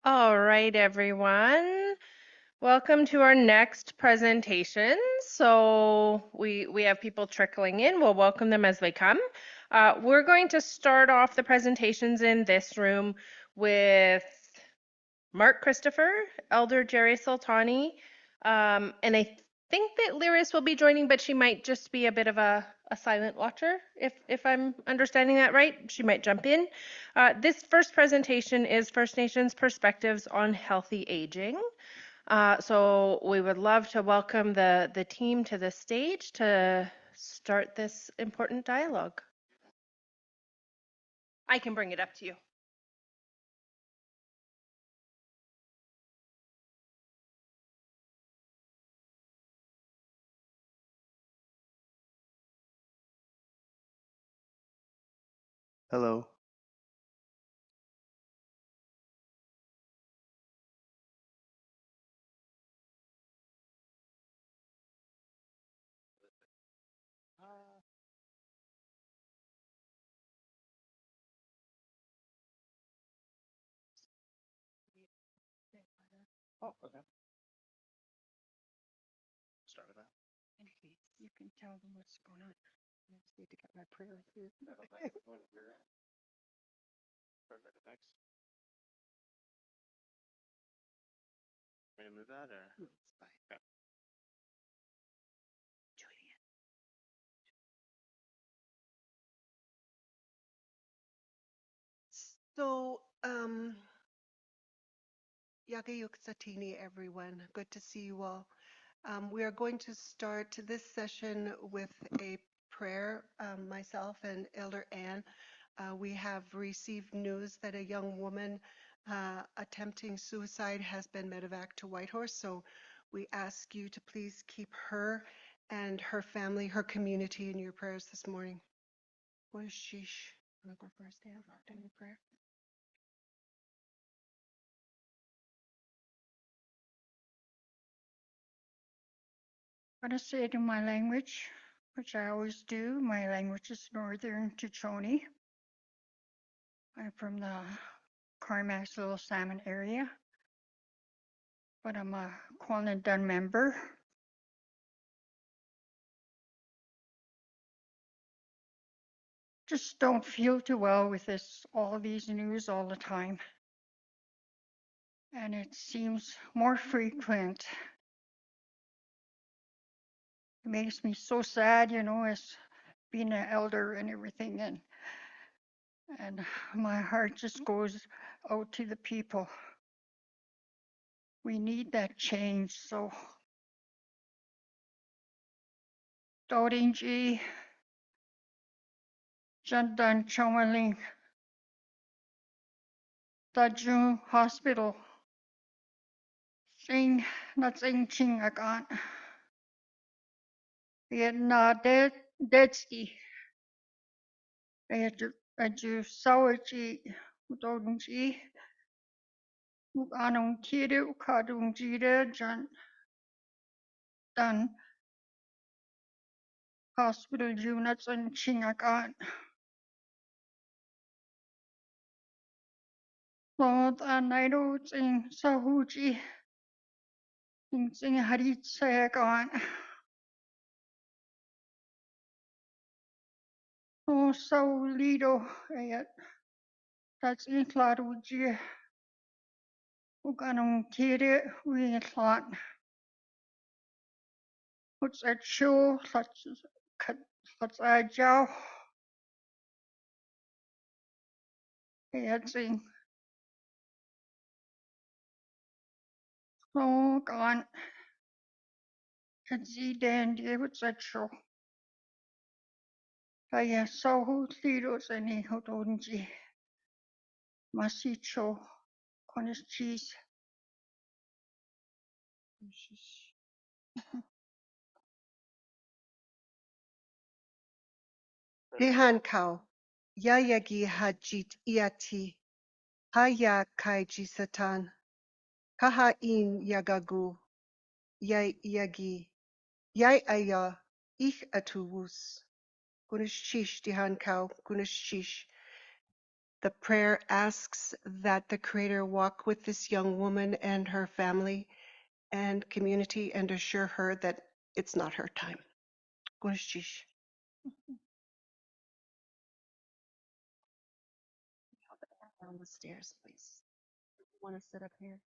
All right, everyone. Welcome to our next presentation. So we have people trickling in. We'll welcome them as they come. We're going to start off the presentations in this room with Mark Christopher, Elder Jerry Sultani, and I think that Lyris will be joining, but she might just be a bit of a silent watcher, if I'm understanding that right. She might jump in. This first presentation is First Nations Perspectives on Healthy Aging. So we would love to welcome the team to the stage to start this important dialogue. I can bring it up to you. Hello. Oh, okay. Start with that. You can tell them what's going on. I just need to get my prayer here. Perfect. Thanks. Want me to move that or? It's fine. Okay. Julian. So, Yagayuk Satini, everyone. Good to see you all. We are going to start this session with a prayer. Myself and Elder Ann, we have received news that a young woman attempting suicide has been medevac to Whitehorse. So we ask you to please keep her and her family, her community in your prayers this morning. Where's Sheesh? Want to go first, Ann? Do your prayer. I'm going to say it in my language, which I always do. My language is Northern Chichoni. I'm from the Carmack's Little Salmon area, but I'm a Kwalin member. Just don't feel too well with all these news all the time. And it seems more frequent. It makes me so sad, as being an elder and everything. And my heart just goes out to the people. We need that change. So, Dorinji, Jandan Chomaling, Daju Hospital, Sing, not Sing Ching Agan, Vietna Deadski, Aju Sawaji, Dorinji, Anong Kiru, Kadung Jida, Jan Dan Hospital Units and Chingagan. Lord, and I know Sing Sahuji, Sing Harit Sayagan. No Saulido, that's in Claruji. Uganong Kiri, we thought, what's a show, such a jow, sing, no gone, and see dandy, what's a show. I saw who theaters and he had only Masicho, Cornish cheese. Dihan Kau, Yayagi Hajit Iati, Haya Kaiji Satan, Kaha in Yagagu, Yay Yagi, Yay Aya, Ich Atuwus, Gunishish Dihan Kau, Gunishish. The prayer asks that the Creator walk with this young woman and her family and community and assure her that it's not her time. Gurushish. Down the stairs, please. Want to sit up here?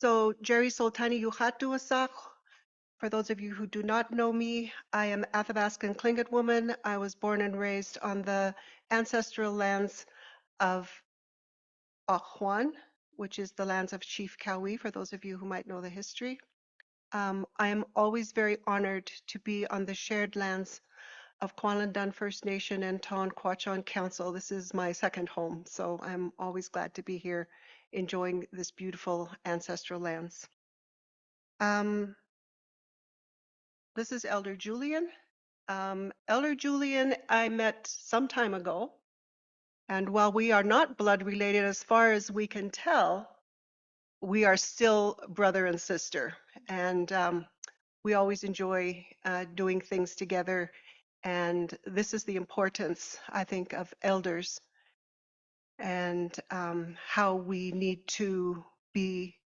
So, Jerry Soltani Yuhatu Asach. For those of you who do not know me, I am Athabascan Tlingit woman. I was born and raised on the ancestral lands of Okwan, which is the lands of Chief Cowie, for those of you who might know the history. I am always very honored to be on the shared lands of Kwantlen First Nation and Ton Quachon Council. This is my second home, so I'm always glad to be here enjoying this beautiful ancestral lands. This is Elder Julian. Elder Julian I met some time ago, and while we are not blood related as far as we can tell, we are still brother and sister, and we always enjoy doing things together. And this is the importance, I think, of elders and how we need to be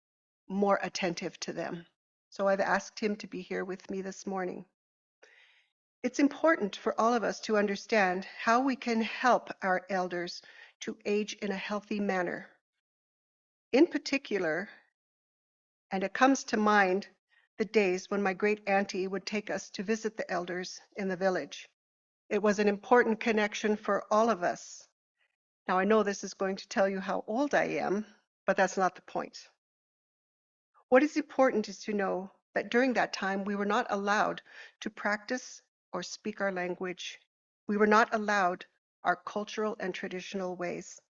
more attentive to them. So I've asked him to be here with me this morning. It's important for all of us to understand how we can help our elders to age in a healthy manner. In particular, and it comes to mind the days when my great auntie would take us to visit the elders in the village. It was an important connection for all of us. Now, I know this is going to tell you how old I am, but that's not the point. What is important is to know that during that time, we were not allowed to practice or speak our language. We were not allowed our cultural and traditional ways.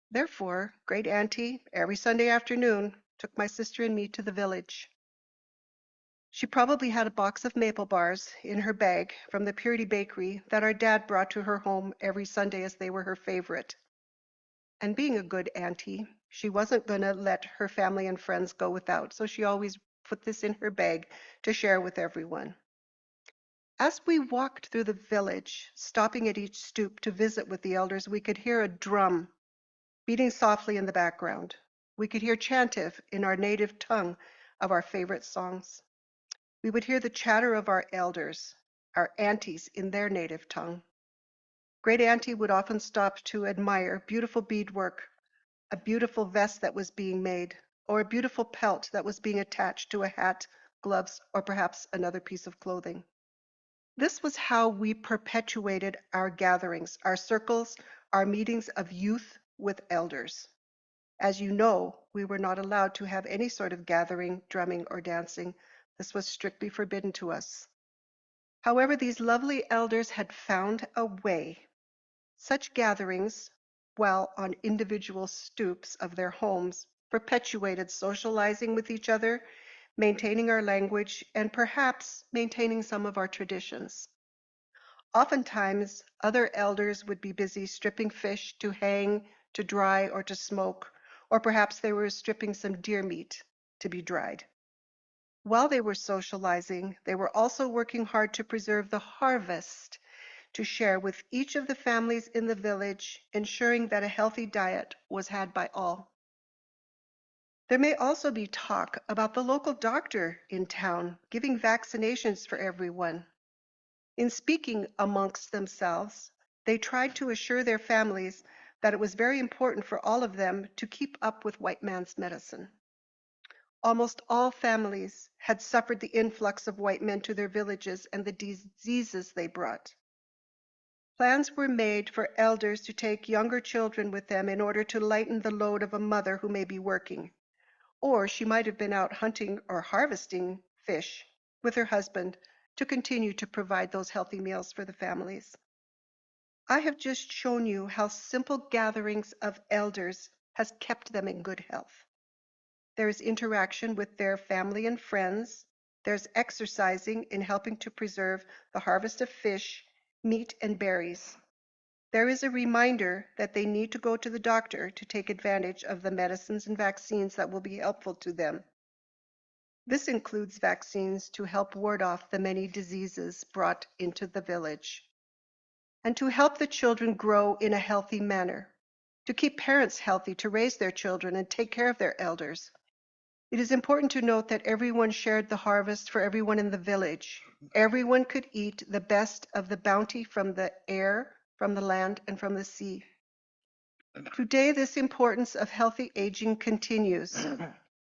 Therefore, great auntie, every Sunday afternoon, took my sister and me to the village. She probably had a box of maple bars in her bag from the Purity Bakery that our dad brought to her home every Sunday as they were her favorite. And being a good auntie, she wasn't going to let her family and friends go without, so she always put this in her bag to share with everyone. As we walked through the village, stopping at each stoop to visit with the elders, we could hear a drum beating softly in the background. We could hear chantive in our native tongue of our favorite songs. We would hear the chatter of our elders, our aunties in their native tongue. Great auntie would often stop to admire beautiful beadwork, a beautiful vest that was being made, or a beautiful pelt that was being attached to a hat, gloves, or perhaps another piece of clothing. This was how we perpetuated our gatherings, our circles, our meetings of youth with elders. As you know, we were not allowed to have any sort of gathering, drumming, or dancing. This was strictly forbidden to us. However, these lovely elders had found a way. Such gatherings, while on individual stoops of their homes, perpetuated socializing with each other, maintaining our language, and perhaps maintaining some of our traditions. Oftentimes, other elders would be busy stripping fish to hang, to dry, or to smoke, or perhaps they were stripping some deer meat to be dried. While they were socializing, they were also working hard to preserve the harvest to share with each of the families in the village, ensuring that a healthy diet was had by all. There may also be talk about the local doctor in town giving vaccinations for everyone. In speaking amongst themselves, they tried to assure their families that it was very important for all of them to keep up with white man's medicine. Almost all families had suffered the influx of white men to their villages and the diseases they brought. Plans were made for elders to take younger children with them in order to lighten the load of a mother who may be working. Or she might have been out hunting or harvesting fish with her husband to continue to provide those healthy meals for the families. I have just shown you how simple gatherings of elders has kept them in good health. There is interaction with their family and friends. There's exercising in helping to preserve the harvest of fish, meat, and berries. There is a reminder that they need to go to the doctor to take advantage of the medicines and vaccines that will be helpful to them. This includes vaccines to help ward off the many diseases brought into the village, and to help the children grow in a healthy manner, to keep parents healthy to raise their children and take care of their elders. It is important to note that everyone shared the harvest for everyone in the village. Everyone could eat the best of the bounty from the air, from the land, and from the sea. Today, this importance of healthy aging continues.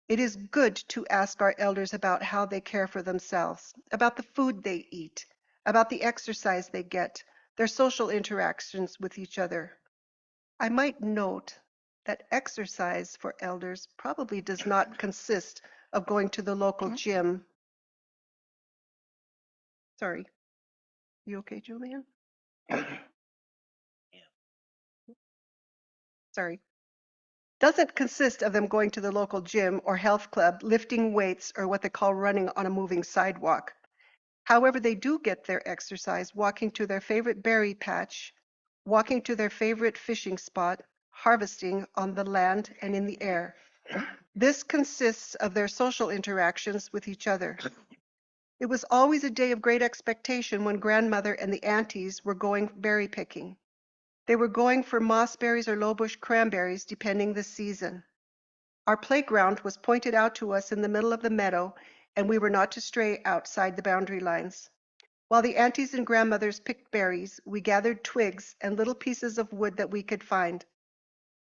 It is good to ask our elders about how they care for themselves, about the food they eat, about the exercise they get, their social interactions with each other. I might note that exercise for elders probably does not consist of going to the local gym. Sorry. You okay, Julian? Sorry. Doesn't consist of them going to the local gym or health club, lifting weights, or what they call running on a moving sidewalk. However, they do get their exercise walking to their favorite berry patch, walking to their favorite fishing spot, harvesting on the land and in the air. This consists of their social interactions with each other. It was always a day of great expectation when grandmother and the aunties were going berry picking. They were going for mossberries or lowbush cranberries, depending the season. Our playground was pointed out to us in the middle of the meadow, and we were not to stray outside the boundary lines. While the aunties and grandmothers picked berries, we gathered twigs and little pieces of wood that we could find.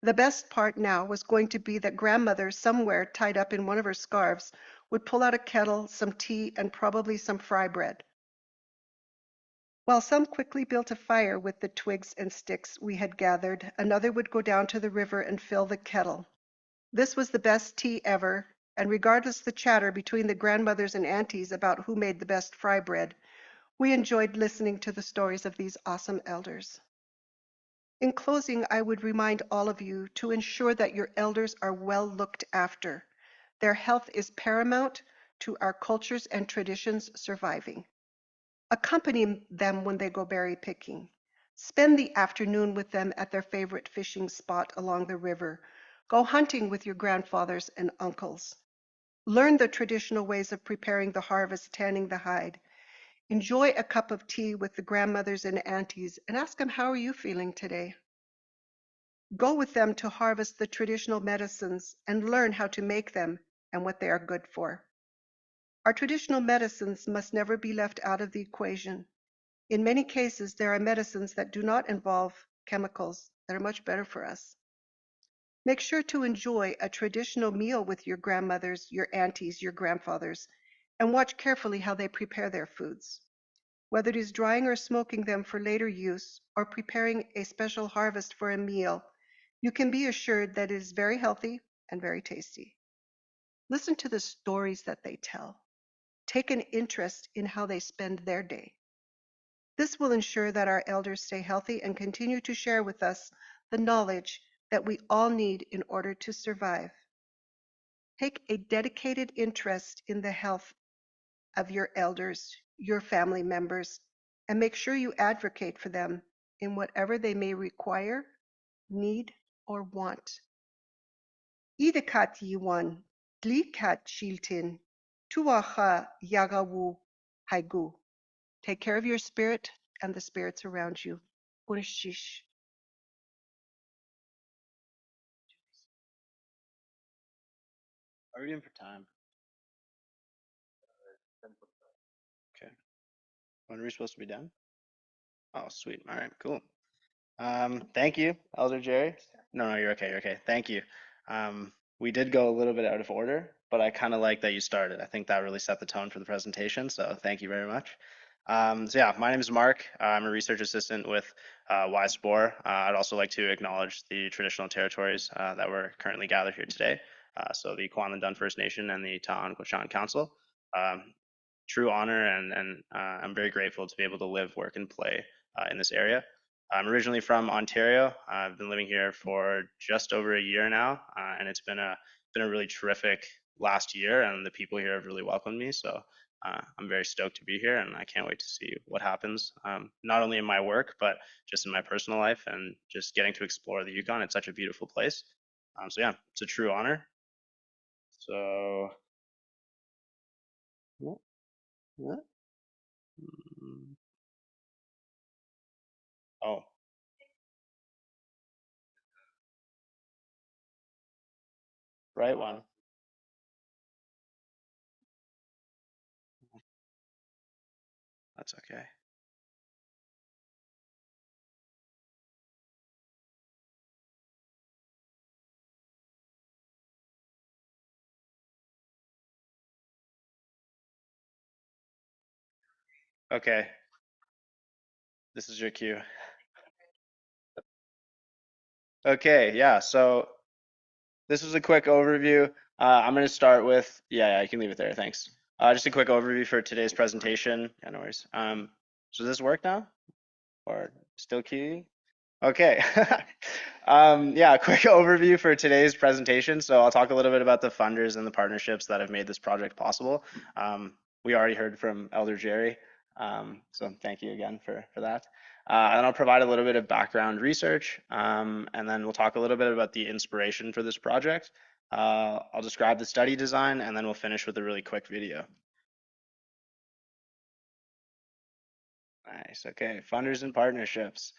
The best part now was going to be that grandmother, somewhere tied up in one of her scarves, would pull out a kettle, some tea, and probably some fry bread. While some quickly built a fire with the twigs and sticks we had gathered, another would go down to the river and fill the kettle. This was the best tea ever, and regardless the chatter between the grandmothers and aunties about who made the best fry bread, we enjoyed listening to the stories of these awesome elders. In closing, I would remind all of you to ensure that your elders are well looked after. Their health is paramount to our cultures and traditions surviving. Accompany them when they go berry picking. Spend the afternoon with them at their favorite fishing spot along the river. Go hunting with your grandfathers and uncles. Learn the traditional ways of preparing the harvest, tanning the hide. Enjoy a cup of tea with the grandmothers and aunties and ask them, how are you feeling today? Go with them to harvest the traditional medicines and learn how to make them and what they are good for. Our traditional medicines must never be left out of the equation. In many cases, there are medicines that do not involve chemicals that are much better for us. Make sure to enjoy a traditional meal with your grandmothers, your aunties, your grandfathers, and watch carefully how they prepare their foods. Whether it is drying or smoking them for later use or preparing a special harvest for a meal, you can be assured that it is very healthy and very tasty. Listen to the stories that they tell. Take an interest in how they spend their day. This will ensure that our elders stay healthy and continue to share with us the knowledge that we all need in order to survive. Take a dedicated interest in the health of your elders, your family members, and make sure you advocate for them in whatever they may require, need, or want. Idakat yiwan, dlikat shiltin, tuacha yagawu haigu. Take care of your spirit and the spirits around you. Unishish. Are we doing for time? Okay. When are we supposed to be done? Oh, sweet. All right, cool. Thank you, Elder Jerry. No, you're okay. You're okay. Thank you. We did go a little bit out of order, but I kind of like that you started. I think that really set the tone for the presentation. So thank you very much. So yeah, my name is Mark. I'm a research assistant with YSPOR. I'd also like to acknowledge the traditional territories that were currently gathered here today. So the Yukon First Nation and the Ta'an Council. True honor, and I'm very grateful to be able to live, work, and play in this area. I'm originally from Ontario. I've been living here for just over a year now, and it's been a really terrific last year, and the people here have really welcomed me. So I'm very stoked to be here, and I can't wait to see what happens, not only in my work, but just in my personal life, and just getting to explore the Yukon. It's such a beautiful place. So yeah, it's a true honor. So, yeah, yeah. Oh, right one. That's okay. Okay, this is your cue. Okay, yeah, so this was a quick overview. I'm going to start with, yeah, you can leave it there, thanks. Just a quick overview for today's presentation. Yeah, no worries. So does this work now? Or still queuing? Okay. Yeah, quick overview for today's presentation. So I'll talk a little bit about the funders and the partnerships that have made this project possible. We already heard from Elder Jerry, so thank you again for that. And I'll provide a little bit of background research, and then we'll talk a little bit about the inspiration for this project. I'll describe the study design, and then we'll finish with a really quick video. Nice. Okay. Funders and partnerships.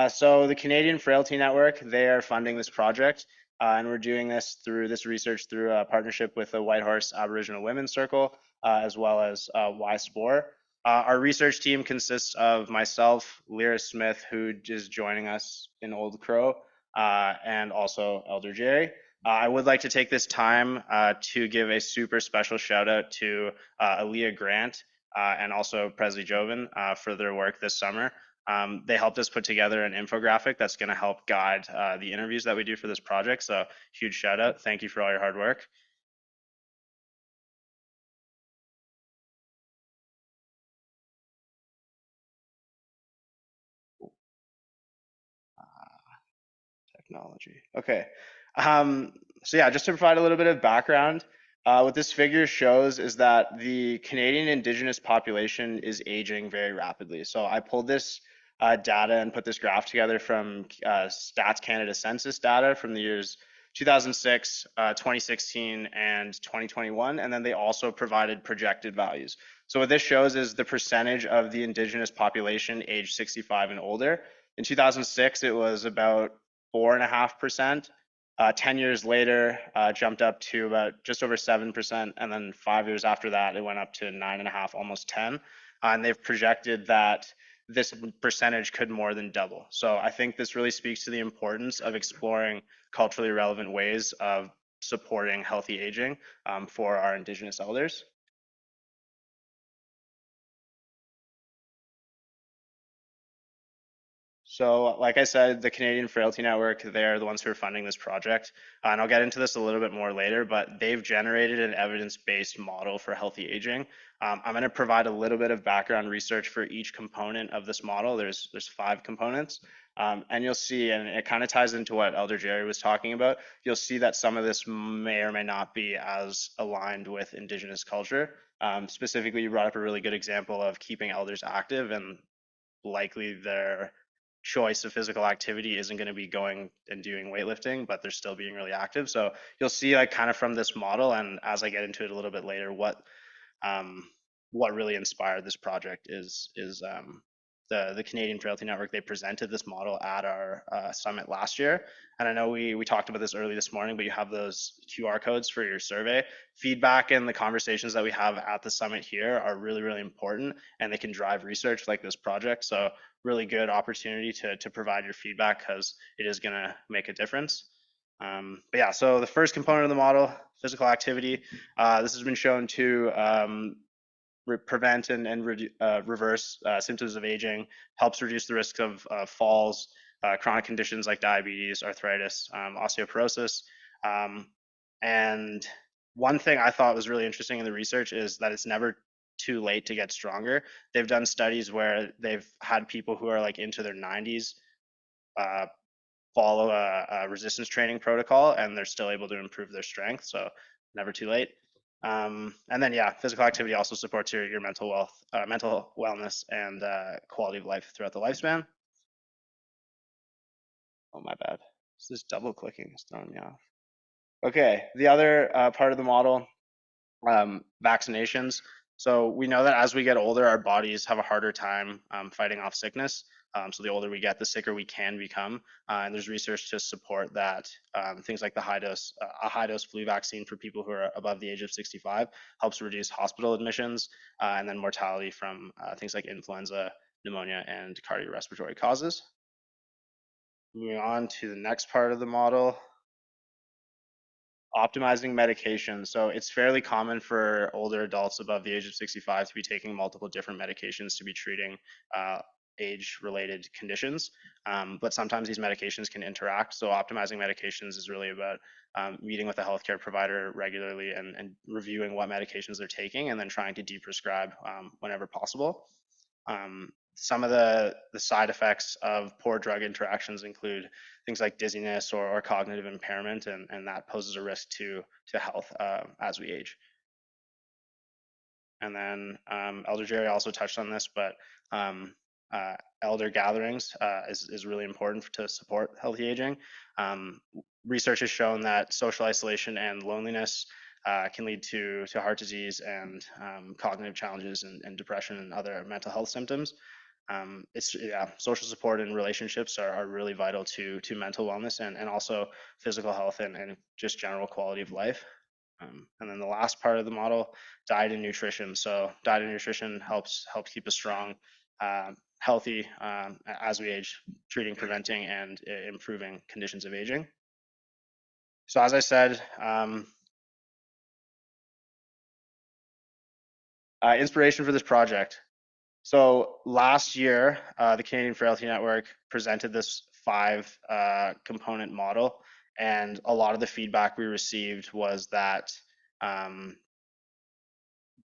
So the Canadian Frailty Network, they are funding this project, and we're doing this through this research through a partnership with the Whitehorse Aboriginal Women's Circle, as well as YSPOR. Our research team consists of myself, Lyra Smith, who is joining us in Old Crow, and also Elder Jerry. I would like to take this time to give a super special shout out to Aaliyah Grant, and also Presley Joven for their work this summer. They helped us put together an infographic that's going to help guide the interviews that we do for this project. So huge shout out. Thank you for all your hard work. Technology. Okay. So yeah, just to provide a little bit of background, what this figure shows is that the Canadian Indigenous population is aging very rapidly. So I pulled this data and put this graph together from Stats Canada census data from the years 2006, 2016, and 2021. And then they also provided projected values. So what this shows is the percentage of the Indigenous population aged 65 and older. In 2006, it was about 4.5%. 10 years later, jumped up to about just over 7%. And then 5 years after that, it went up to 9.5, almost 10. And they've projected that this percentage could more than double. So I think this really speaks to the importance of exploring culturally relevant ways of supporting healthy aging for our Indigenous elders. So, like I said, the Canadian Frailty Network, they're the ones who are funding this project. And I'll get into this a little bit more later, but they've generated an evidence-based model for healthy aging. I'm going to provide a little bit of background research for each component of this model. There's 5 components. And you'll see, and it kind of ties into what Elder Jerry was talking about, you'll see that some of this may or may not be as aligned with Indigenous culture. Specifically, you brought up a really good example of keeping elders active, and likely their choice of physical activity isn't going to be going and doing weightlifting, but they're still being really active. So you'll see, like, kind of from this model, and as I get into it a little bit later, what really inspired this project is the Canadian Frailty Network. They presented this model at our summit last year, and I know we talked about this early this morning, but you have those QR codes for your survey. Feedback and the conversations that we have at the summit here are really, really important, and they can drive research like this project. So really good opportunity to provide your feedback, because it is going to make a difference. But yeah, so the first component of the model, physical activity, this has been shown to prevent and reverse symptoms of aging, helps reduce the risk of falls, chronic conditions like diabetes, arthritis, osteoporosis. And one thing I thought was really interesting in the research is that it's never too late to get stronger. They've done studies where they've had people who are like into their 90s follow a resistance training protocol, and they're still able to improve their strength. So never too late. And then yeah, physical activity also supports your mental wellness and quality of life throughout the lifespan. Oh, my bad. It's this double clicking is throwing me off. Okay, the other part of the model, vaccinations. So we know that as we get older, our bodies have a harder time fighting off sickness. So the older we get, the sicker we can become. And there's research to support that things like a high dose flu vaccine for people who are above the age of 65 helps reduce hospital admissions and then mortality from things like influenza, pneumonia, and cardiorespiratory causes. Moving on to the next part of the model, optimizing medication. So it's fairly common for older adults above the age of 65 to be taking multiple different medications to be treating age-related conditions. But sometimes these medications can interact. So optimizing medications is really about meeting with a healthcare provider regularly and reviewing what medications they're taking and then trying to deprescribe whenever possible. Some of the side effects of poor drug interactions include things like dizziness or cognitive impairment, and that poses a risk to health as we age. And then Elder Jerry also touched on this, but elder gatherings is really important to support healthy aging. Research has shown that social isolation and loneliness can lead to heart disease and cognitive challenges and depression and other mental health symptoms. Social support and relationships are really vital to mental wellness and also physical health and just general quality of life. And then the last part of the model, diet and nutrition. So diet and nutrition helps keep us strong, healthy as we age, treating, preventing, and improving conditions of aging. So as I said, inspiration for this project. So last year, the Canadian Frailty Network presented this 5-component model, and a lot of the feedback we received was that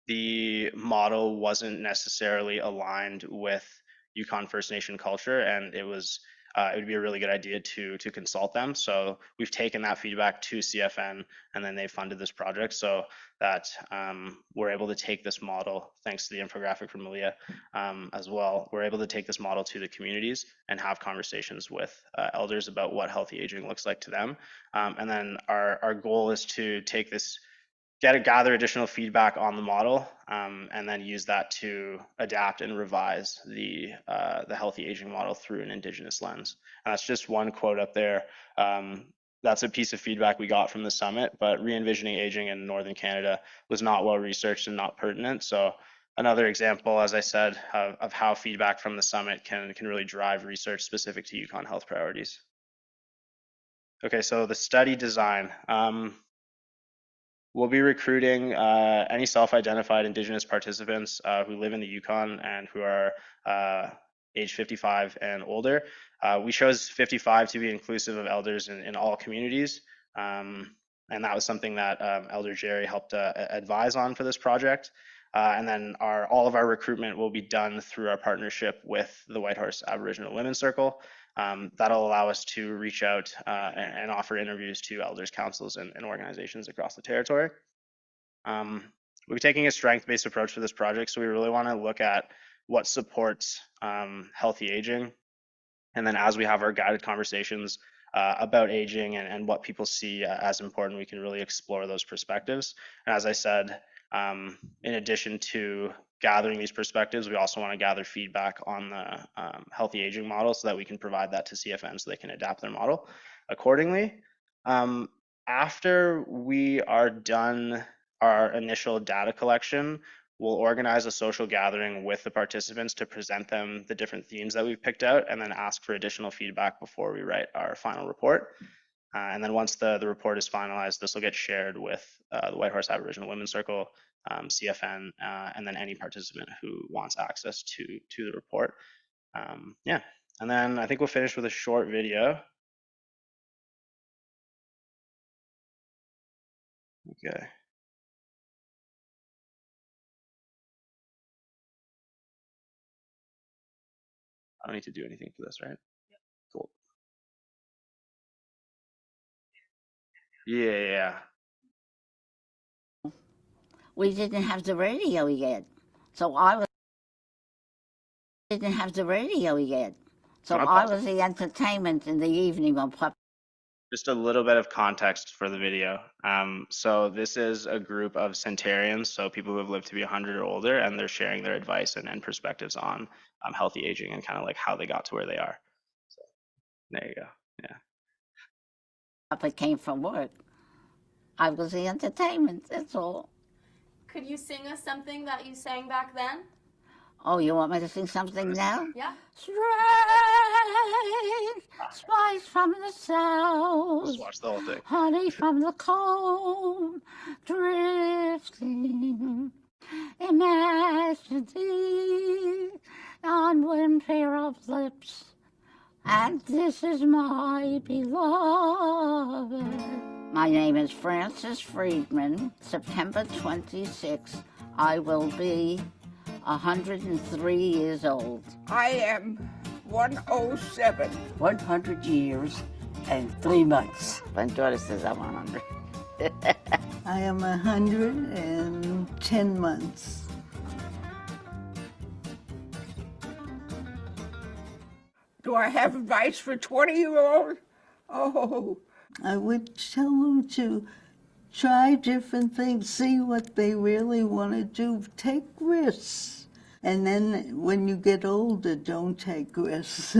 the model wasn't necessarily aligned with Yukon First Nation culture, and it would be a really good idea to consult them. So we've taken that feedback to CFN, and then they funded this project so that we're able to take this model, thanks to the infographic from Malia as well, we're able to take this model to the communities and have conversations with elders about what healthy aging looks like to them. And then our goal is to take this, gather additional feedback on the model, and then use that to adapt and revise the healthy aging model through an Indigenous lens. And that's just one quote up there. That's a piece of feedback we got from the summit, but re-envisioning aging in Northern Canada was not well researched and not pertinent. So another example, as I said, of how feedback from the summit can really drive research specific to Yukon Health priorities. Okay, so the study design. We'll be recruiting any self-identified Indigenous participants who live in the Yukon and who are age 55 and older. We chose 55 to be inclusive of elders in all communities. And that was something that Elder Jerry helped advise on for this project. And then all of our recruitment will be done through our partnership with the Whitehorse Aboriginal Women's Circle. That'll allow us to reach out and offer interviews to elders, councils, and organizations across the territory. We'll be taking a strength-based approach for this project, so we really want to look at what supports healthy aging. And then as we have our guided conversations about aging and what people see as important, we can really explore those perspectives. And as I said, in addition to gathering these perspectives, we also want to gather feedback on the healthy aging model so that we can provide that to CFN so they can adapt their model accordingly. After we are done our initial data collection, we'll organize a social gathering with the participants to present them the different themes that we've picked out and then ask for additional feedback before we write our final report. And then once the report is finalized, this will get shared with the Whitehorse Aboriginal Women's Circle, CFN, and then any participant who wants access to the report. Yeah, and then I think we'll finish with a short video. Okay. I don't need to do anything for this, right? Yep. Cool. Yeah. We didn't have the radio yet, so I didn't have the radio yet, so I was the entertainment in the evening on Pop. Just a little bit of context for the video. So this is a group of centenarians, so people who have lived to be 100 or older, and they're sharing their advice and perspectives on healthy aging and kind of like how they got to where they are. So there you go. Yeah. Papa came from work. I was the entertainment, that's all. Could you sing us something that you sang back then? Oh, you want me to sing something now? Yeah. Strange spice from the south. Just watch the whole thing. Honey from the cold, drifting. Imagine thee on one pair of lips. And this is my beloved. My name is Frances Friedman. September 26th, I will be 103 years old. I am 107. 100 years and 3 months. My daughter says I'm 100. I am 110 months. Do I have advice for 20-year-old? Oh, I would tell them to try different things, see what they really want to do, take risks. And then when you get older, don't take risks.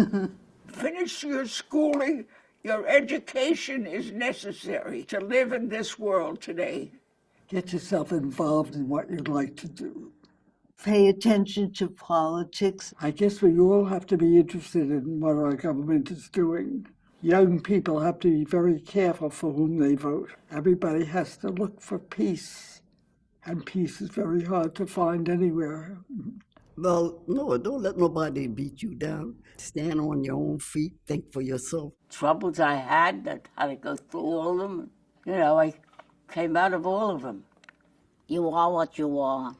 finish your schooling. Your education is necessary to live in this world today. Get yourself involved in what you'd like to do. Pay attention to politics. I guess we all have to be interested in what our government is doing. Young people have to be very careful for whom they vote. Everybody has to look for peace, and peace is very hard to find anywhere. Well, no, don't let nobody beat you down. Stand on your own feet, think for yourself. Troubles I had, that had to go through all of them. You know, I came out of all of them. You are what you are.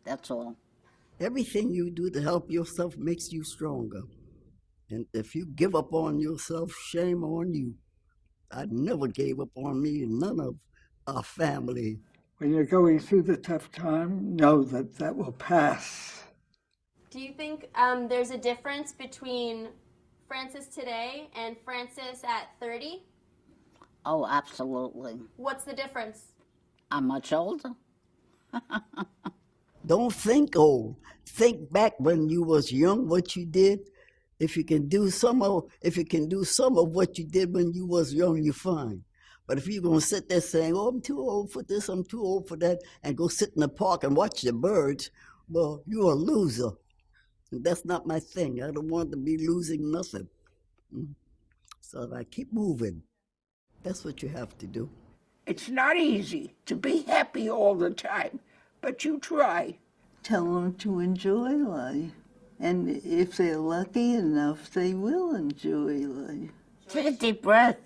That's all. Everything you do to help yourself makes you stronger. And if you give up on yourself, shame on you. I never gave up on me, and none of our family. When you're going through the tough time, know that that will pass. Do you think there's a difference between Frances today and Frances at 30? Oh, absolutely. What's the difference? I'm much older. Don't think old. Think back when you was young, what you did. If you can do some of what you did when you was young, you're fine. But if you're gonna sit there saying, "Oh, I'm too old for this, I'm too old for that," and go sit in the park and watch the birds, well, you're a loser. And that's not my thing. I don't want to be losing nothing. So I keep moving. That's what you have to do. It's not easy to be happy all the time, but you try. Tell them to enjoy life. And if they're lucky enough, they will enjoy life. Take a deep breath.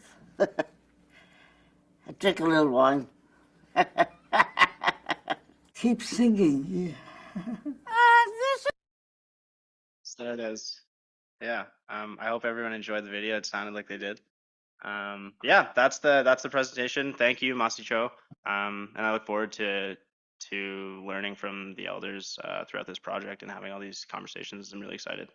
Drink a little wine. Keep singing. So there it is. Yeah. I hope everyone enjoyed the video. It sounded like they did. Yeah, that's the presentation. Thank you, Masicho. And I look forward to learning from the elders throughout this project and having all these conversations. I'm really excited.